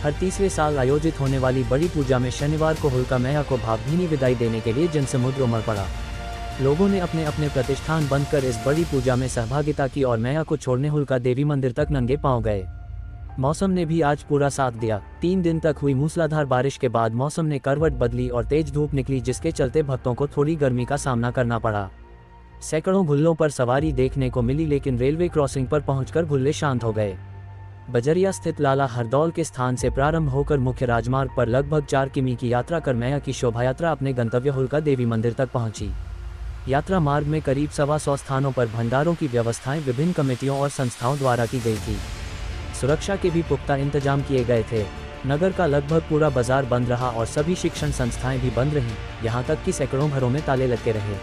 हर तीसरे साल आयोजित होने वाली बड़ी पूजा में शनिवार को होलिका मैया को भावभीनी विदाई देने के लिए जनसमुद्र उमड़ पड़ा। लोगों ने अपने अपने प्रतिष्ठान बंद कर इस बड़ी पूजा में सहभागिता की और मैया को छोड़ने होलिका देवी मंदिर तक नंगे पांव गए। मौसम ने भी आज पूरा साथ दिया। 3 दिन तक हुई मूसलाधार बारिश के बाद मौसम ने करवट बदली और तेज धूप निकली, जिसके चलते भक्तों को थोड़ी गर्मी का सामना करना पड़ा। सैकड़ों भुल्लों पर सवारी देखने को मिली, लेकिन रेलवे क्रॉसिंग पर पहुंचकर भुल्ले शांत हो गए। बजरिया स्थित लाला हरदौल के स्थान से प्रारंभ होकर मुख्य राजमार्ग पर लगभग 4 किमी की यात्रा कर मैया की शोभायात्रा अपने गंतव्य होलिका देवी मंदिर तक पहुंची। यात्रा मार्ग में करीब 125 स्थानों पर भंडारों की व्यवस्थाएं विभिन्न कमेटियों और संस्थाओं द्वारा की गई थी। सुरक्षा के भी पुख्ता इंतजाम किए गए थे। नगर का लगभग पूरा बाजार बंद रहा और सभी शिक्षण संस्थाएं भी बंद रहीं, यहाँ तक कि सैकड़ों घरों में ताले लगे रहे।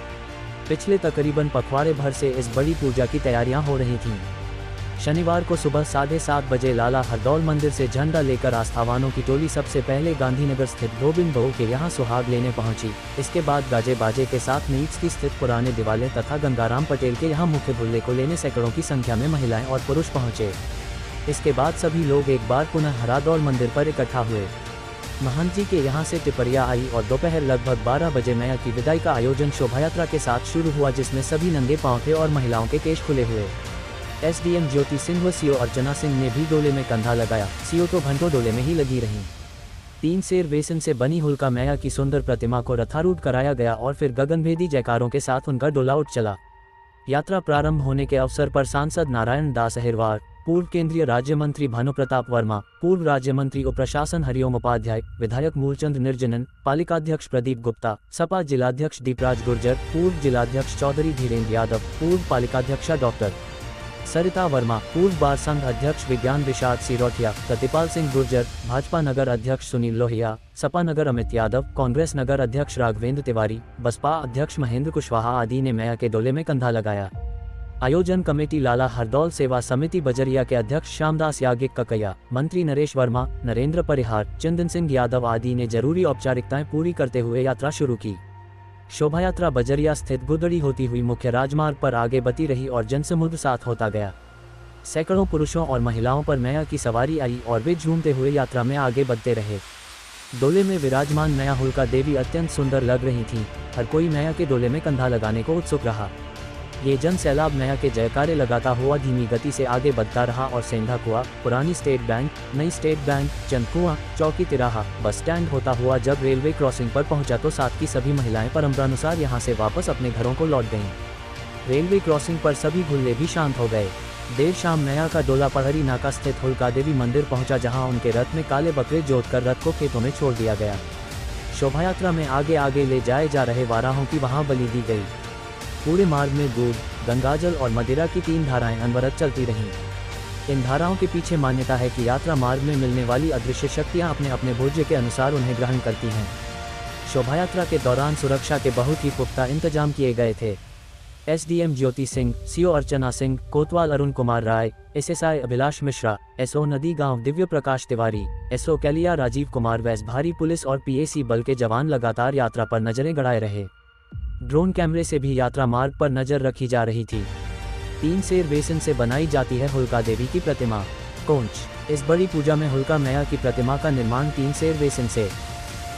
पिछले तकरीबन पखवाड़े भर से इस बड़ी पूजा की तैयारियां हो रही थीं। शनिवार को सुबह 7:30 बजे लाला हरदौल मंदिर से झंडा लेकर आस्थावानों की टोली सबसे पहले गांधीनगर स्थित गोविंद बहू के यहाँ सुहाग लेने पहुंची। इसके बाद गाजे बाजे के साथ नीचकी स्थित पुराने दिवाले तथा गंगाराम पटेल के यहाँ मुख्य भुल्ले को लेने सैकड़ों की संख्या में महिलाएं और पुरुष पहुंचे। इसके बाद सभी लोग एक बार पुनः हरदौल मंदिर पर इकट्ठा हुए। महंत जी के यहाँ से टिपरिया आई और दोपहर लगभग 12 बजे मैया की विदाई का आयोजन शोभायात्रा के साथ शुरू हुआ, जिसमें सभी नंगे पांव थे और महिलाओं के केश खुले हुए। एसडीएम ज्योति सिंह व सीओ अर्चना सिंह ने भी डोले में कंधा लगाया। सीओ तो घंटों डोले में ही लगी रहीं। 3 सेर बेसन से बनी होलिका मैया की सुंदर प्रतिमा को रथारूढ़ कराया गया और फिर गगनभेदी जयकारों के साथ उनका डोला उठ चला। यात्रा प्रारंभ होने के अवसर पर सांसद नारायण दास अहिरवार, पूर्व केंद्रीय राज्य मंत्री भानु प्रताप वर्मा, पूर्व राज्य मंत्री उपप्रशासन हरिओम उपाध्याय, विधायक मूलचंद निर्जनन, पालिकाध्यक्ष प्रदीप गुप्ता, सपा जिलाध्यक्ष दीपराज गुर्जर, पूर्व जिलाध्यक्ष चौधरी धीरेन्द्र यादव, पूर्व पालिकाध्यक्षा डॉक्टर सरिता वर्मा, पूर्व बार संघ अध्यक्ष विज्ञान विशाद सिरोठिया, प्रतिपाल सिंह गुर्जर, भाजपा नगर अध्यक्ष सुनील लोहिया, सपा नगर अमित यादव, कांग्रेस नगर अध्यक्ष राघवेंद्र तिवारी, बसपा अध्यक्ष महेंद्र कुशवाहा आदि ने मैया के डोले में कंधा लगाया। आयोजन कमेटी लाला हरदौल सेवा समिति बजरिया के अध्यक्ष श्यामदास याज्ञिक ककैया, मंत्री नरेश वर्मा, नरेंद्र परिहार, चंदन सिंह यादव आदि ने जरूरी औपचारिकताएं पूरी करते हुए यात्रा शुरू की। शोभायात्रा बजरिया स्थित गुदड़ी होती हुई मुख्य राजमार्ग पर आगे बढ़ती रही और जनसमुद्र साथ होता गया। सैकड़ों पुरुषों और महिलाओं पर मैया की सवारी आई और वे झूमते हुए यात्रा में आगे बढ़ते रहे। डोले में विराजमान मैया होलिका देवी अत्यंत सुंदर लग रही थीं। हर कोई मैया के डोले में कंधा लगाने को उत्सुक रहा। ये जन सैलाब मैया के जयकारे लगाता हुआ धीमी गति से आगे बढ़ता रहा और सेंधा कुआं, पुरानी स्टेट बैंक, नई स्टेट बैंक, चंदकुआं, चौकी तिराहा, बस स्टैंड होता हुआ जब रेलवे क्रॉसिंग पर पहुंचा तो साथ की सभी महिलाएं परंपरानुसार यहां से वापस अपने घरों को लौट गईं। रेलवे क्रॉसिंग पर सभी भुल्ले भी शांत हो गए। देर शाम मैया का डोला पहरी नाका स्थित होलिका देवी मंदिर पहुंचा, जहां उनके रथ में काले बकरे जोतकर रथ को खेतों में छोड़ दिया गया। शोभायात्रा में आगे आगे ले जाए जा रहे वाराहों की वहां बलि दी गई। पूरे मार्ग में दूध, गंगाजल और मदिरा की 3 धाराएं अनवरत चलती रहीं। इन धाराओं के पीछे मान्यता है कि यात्रा मार्ग में मिलने वाली अदृश्य शक्तियां अपने अपने भोज्य के अनुसार उन्हें ग्रहण करती हैं। शोभायात्रा के दौरान सुरक्षा के बहुत ही पुख्ता इंतजाम किए गए थे। एसडीएम ज्योति सिंह, सीओ अर्चना सिंह, कोतवाल अरुण कुमार राय, एसएसआई अभिलाष मिश्रा, एसओ नदी गांव दिव्य प्रकाश तिवारी, एसओ कैलिया राजीव कुमार वैस, भारी पुलिस और पीएसी बल के जवान लगातार यात्रा पर नजरें गड़ाए रहे। ड्रोन कैमरे से भी यात्रा मार्ग पर नजर रखी जा रही थी। 3 सेर बेसन से बनाई जाती है होलिका देवी की प्रतिमा। कोंच। इस बड़ी पूजा में होलिका मैया की प्रतिमा का निर्माण 3 सेर बेसन से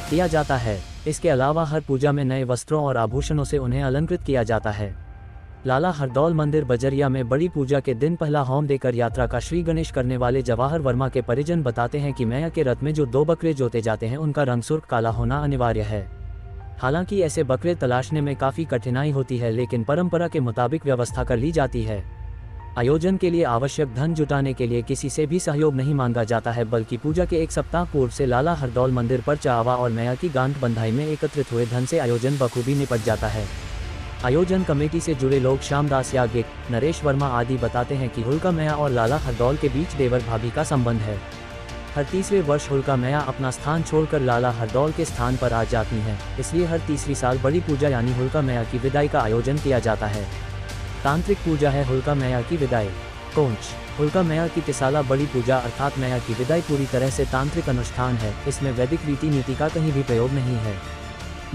किया जाता है। इसके अलावा हर पूजा में नए वस्त्रों और आभूषणों से उन्हें अलंकृत किया जाता है। लाला हरदौल मंदिर बजरिया में बड़ी पूजा के दिन पहला होम देकर यात्रा का श्री गणेश करने वाले जवाहर वर्मा के परिजन बताते हैं कि मैया के रथ में जो 2 बकरे जोते जाते हैं उनका रंग सुर्ख काला होना अनिवार्य है। हालांकि ऐसे बकरे तलाशने में काफ़ी कठिनाई होती है, लेकिन परंपरा के मुताबिक व्यवस्था कर ली जाती है। आयोजन के लिए आवश्यक धन जुटाने के लिए किसी से भी सहयोग नहीं मांगा जाता है, बल्कि पूजा के 1 सप्ताह पूर्व से लाला हरदौल मंदिर पर चावा और मैया की गांठ बंधाई में एकत्रित हुए धन से आयोजन बखूबी निपट जाता है। आयोजन कमेटी से जुड़े लोग श्यामदास याज्ञिक, नरेश वर्मा आदि बताते हैं कि होलिका मैया और लाला हरदौल के बीच देवर भाभी का संबंध है। हर तीसरे वर्ष होलिका मैया अपना स्थान छोड़कर लाला हरदौल के स्थान पर आ जाती हैं, इसलिए हर तीसरी साल बड़ी पूजा यानी होलिका मैया की विदाई का आयोजन किया जाता है। तांत्रिक पूजा है होलिका मैया की विदाई। कोंच। होलिका मैया की तिसाला बड़ी पूजा अर्थात मैया की विदाई पूरी तरह से तांत्रिक अनुष्ठान है। इसमें वैदिक रीति नीति का कहीं भी प्रयोग नहीं है।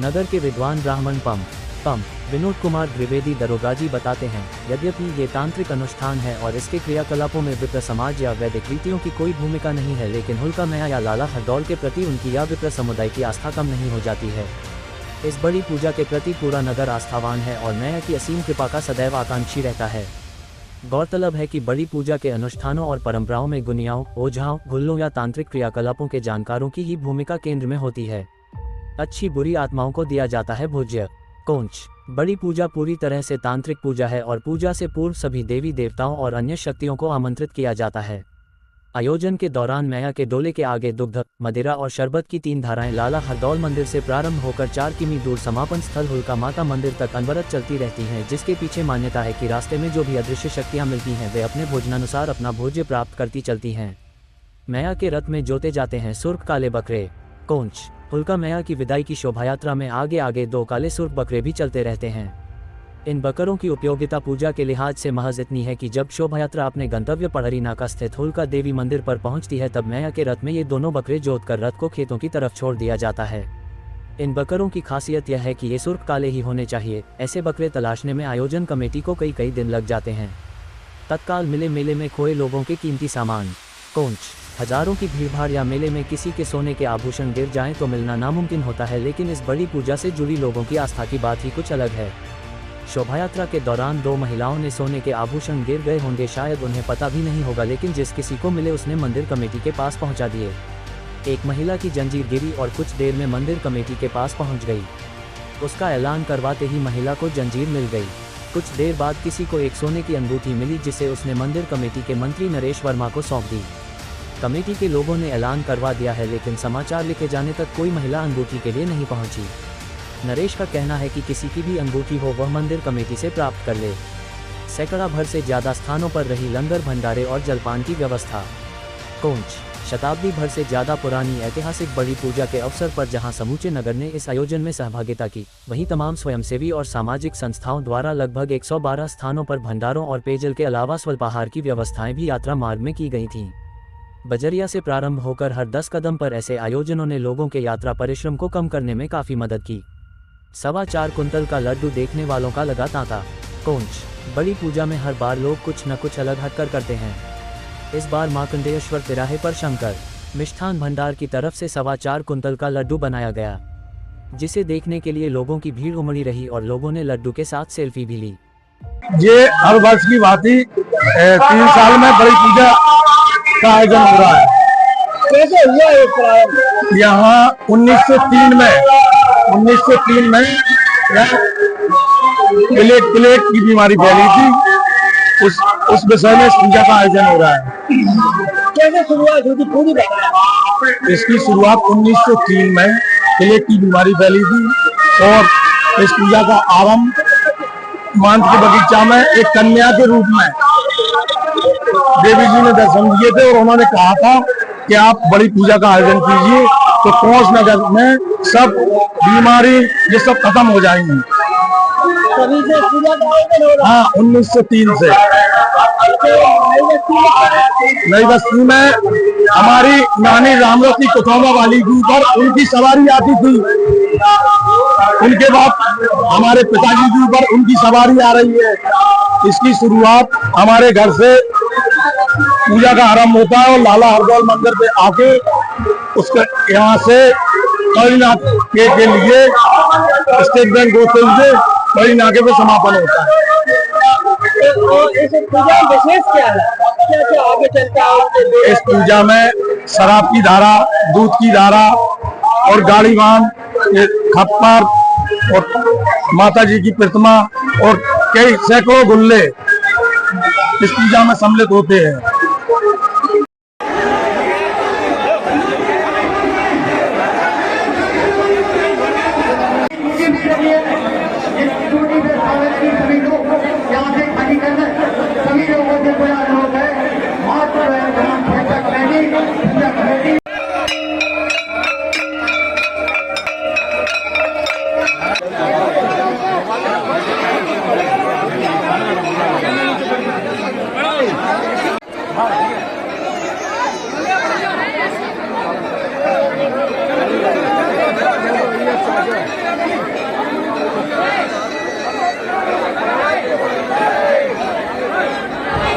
नगर के विद्वान ब्राह्मण पम पम विनोद कुमार द्विवेदी दरोगाजी बताते हैं, यद्यपि ये तांत्रिक अनुष्ठान है और इसके क्रियाकलापों में विप्र समाज या वैदिक रीतियों की कोई भूमिका नहीं है, लेकिन होलिका मैया या लाला हरदौल के प्रति उनकी या विप्र समुदाय की आस्था कम नहीं हो जाती है। इस बड़ी पूजा के प्रति पूरा नगर आस्थावान है और मैया की असीम कृपा का सदैव आकांक्षी रहता है। गौरतलब है कि बड़ी पूजा के अनुष्ठानों और परंपराओं में गुनियाओं, ओझाओं, गुल्लों या तांत्रिक क्रियाकलापों के जानकारों की ही भूमिका केंद्र में होती है। अच्छी बुरी आत्माओं को दिया जाता है भोज्य। कोंच बड़ी पूजा पूरी तरह से तांत्रिक पूजा है और पूजा से पूर्व सभी देवी देवताओं और अन्य शक्तियों को आमंत्रित किया जाता है। आयोजन के दौरान मैया के डोले के आगे दुग्ध, मदिरा और शरबत की 3 धाराएं लाला हरदौल मंदिर से प्रारंभ होकर 4 किमी दूर समापन स्थल होलिका माता मंदिर तक अनवरत चलती रहती हैं, जिसके पीछे मान्यता है कि रास्ते में जो भी अदृश्य शक्तियां मिलती हैं वे अपने भोजनानुसार अपना भोज्य प्राप्त करती चलती हैं। मैया के रथ में जोते जाते हैं सुर्ख काले बकरे। कोंच होलिका मैया की विदाई की शोभायात्रा में आगे आगे 2 काले सुर्ख बकरे भी चलते रहते हैं। इन बकरों की उपयोगिता पूजा के लिहाज से महज इतनी है कि जब शोभायात्रा अपने गंतव्य पड़री नाका स्थित होलिका देवी मंदिर पर पहुंचती है, तब मैया के रथ में ये दोनों बकरे जोतकर रथ को खेतों की तरफ छोड़ दिया जाता है। इन बकरों की खासियत यह है कि ये सुर्ख काले ही होने चाहिए। ऐसे बकरे तलाशने में आयोजन कमेटी को कई दिन लग जाते हैं। तत्काल मिले मेले में खोए लोगों के कीमती सामान। कोंच हजारों की भीड़भाड़ या मेले में किसी के सोने के आभूषण गिर जाएं तो मिलना नामुमकिन होता है, लेकिन इस बड़ी पूजा से जुड़ी लोगों की आस्था की बात ही कुछ अलग है। शोभायात्रा के दौरान 2 महिलाओं ने सोने के आभूषण गिर गए होंगे, शायद उन्हें पता भी नहीं होगा, लेकिन जिस किसी को मिले उसने मंदिर कमेटी के पास पहुंचा दिए। एक महिला की जंजीर गिरी और कुछ देर में मंदिर कमेटी के पास पहुंच गई। उसका ऐलान करवाते ही महिला को जंजीर मिल गई। कुछ देर बाद किसी को एक सोने की अंगूठी मिली, जिसे उसने मंदिर कमेटी के मंत्री नरेश वर्मा को सौंप दी। कमेटी के लोगों ने ऐलान करवा दिया है, लेकिन समाचार लिखे जाने तक कोई महिला अंगूठी के लिए नहीं पहुंची। नरेश का कहना है कि किसी की भी अंगूठी हो वह मंदिर कमेटी से प्राप्त कर ले। सैकड़ा भर से ज्यादा स्थानों पर रही लंगर भंडारे और जलपान की व्यवस्था। कोंच शताब्दी भर से ज्यादा पुरानी ऐतिहासिक बड़ी पूजा के अवसर पर जहां समूचे नगर ने इस आयोजन में सहभागिता की, वहीं तमाम स्वयंसेवी और सामाजिक संस्थाओं द्वारा लगभग 112 स्थानों पर भंडारों और पेयजल के अलावा स्वल्पाहार की व्यवस्थाएं भी यात्रा मार्ग में की गई थीं। बजरिया से प्रारंभ होकर हर 10 कदम पर ऐसे आयोजनों ने लोगों के यात्रा परिश्रम को कम करने में काफी मदद की। 4.25 कुंतल का लड्डू देखने वालों का लगा तांता। कोंच बड़ी पूजा में हर बार लोग कुछ न कुछ अलग हटकर करते हैं। इस बार मार्कंडेयेश्वर तिराहे पर शंकर मिष्ठान भंडार की तरफ से 4.25 कुंतल का लड्डू बनाया गया, जिसे देखने के लिए लोगों की भीड़ उमड़ी रही और लोगों ने लड्डू के साथ सेल्फी भी ली। ये हर वर्ष की भांति 3 साल में बड़ी पूजा का आयोजन हो रहा है। कैसे हुआ ये प्रारंभ? यहाँ 1903 में प्लेग की बीमारी फैली थी, उस विषय में इस पूजा का आयोजन हो रहा है। कैसे शुरुआत हुई थी पूरी बात? इसकी शुरुआत 1903 में प्लेग की बीमारी फैली थी और इस पूजा का आरंभ मांस के बगीचा में एक कन्या के रूप में देवी जी ने दर्शन दिए थे और उन्होंने कहा था कि आप बड़ी पूजा का आयोजन कीजिए तो कोंच नगर में सब बीमारी ये सब खत्म हो जाएंगी। तभी से पूजा का आयोजन हो रहा है। हाँ, 1903 से। नई बस्ती में हमारी नानी रामरती कुथौमा वाली जी पर उनकी सवारी आती थी, उनके बाद हमारे पिताजी जी पर उनकी सवारी आ रही है। इसकी शुरुआत हमारे घर से पूजा का आरंभ होता है और लाला हरदौल मंदिर पे आके उसके यहाँ से करीनाथ के लिए स्टेट बैंक होते हुए करीनाके पे समापन होता है। इस पूजा में विशेष क्या है? क्या आगे चलता है? इस पूजा में शराब की धारा, दूध की धारा और गाड़ीवान, खप्पर और माता जी की प्रतिमा और कई सैकड़ों गुल्ले इस पूजा में सम्मिलित होते हैं।